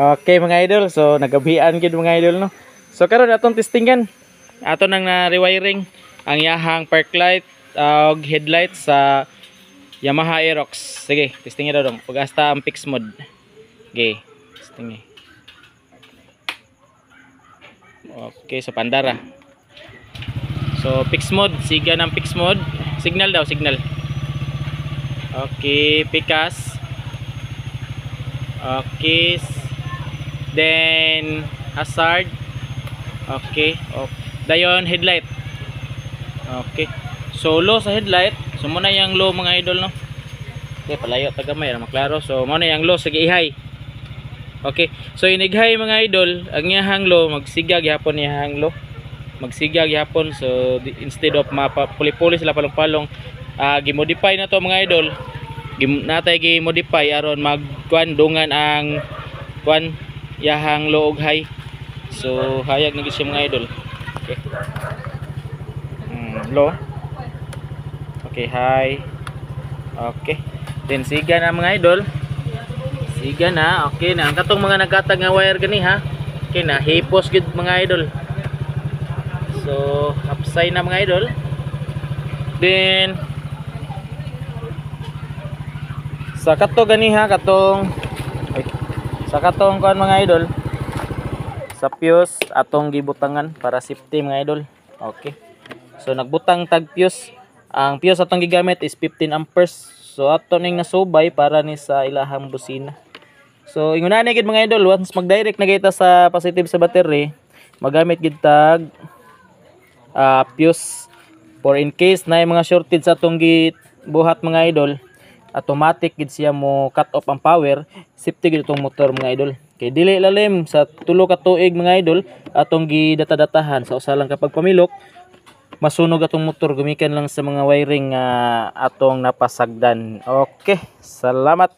Okay mga idol, so nagabihan gid mga idol no. So karon atong testingan. Ato nang na rewiring ang yahang park light ug headlight sa Yamaha Aerox. Sige, testingin daw dong. Pag-asta ang fix mode. Okay, testingin. Okay, so pandara. So fix mode, siga ng fix mode. Signal daw, signal. Okay, pikas. Okay. Then hazard. Okay, dayon headlight. Okay. So low sa headlight. So muna yung low mga idol no. Okay, palayo tagamay ra maklaro. So muna yung low sige i-high. Okay. So inig-high mga idol, ang iyahang low magsigag gyapon iyahang low. Magsigag gyapon so instead of mapuli-puli sila palong-palong, gi-modify na to mga idol. Natay gi-modify aron magkuan dungan ang kuan yahang low ug high. So hayag na gyud mga idol. Okay. Low. Okay, high. Okay. Then siga na mga idol. Siga na. Okay na. Ang katong mga nagkatag nga wire gani ha. Okay na. Hipos gud mga idol. So upside na mga idol. Then sa kato gani ha, katong sa katong kuan mga idol. Sa fuse atong gibutangan para safety mga idol. Okay. So nagbutang tag fuse. Ang fuse atong gigamit is 15 amperes. So ato ning nasubay para ni sa ilahang busina. So ingon na gid mga idol, once mag-direct na kita sa positive sa battery, magamit gid tag fuse for in case na mga shortage sa atong gibuhat mga idol, automatic gid siya mo cut off ang power, safety gid itong motor mga idol. Kay dili lalim sa tulo ka tuig mga idol atong gidata-datahan sa usa lang kapag pamilok masunog atong motor, gumikan lang sa mga wiring atong napasagdan. Okay, salamat.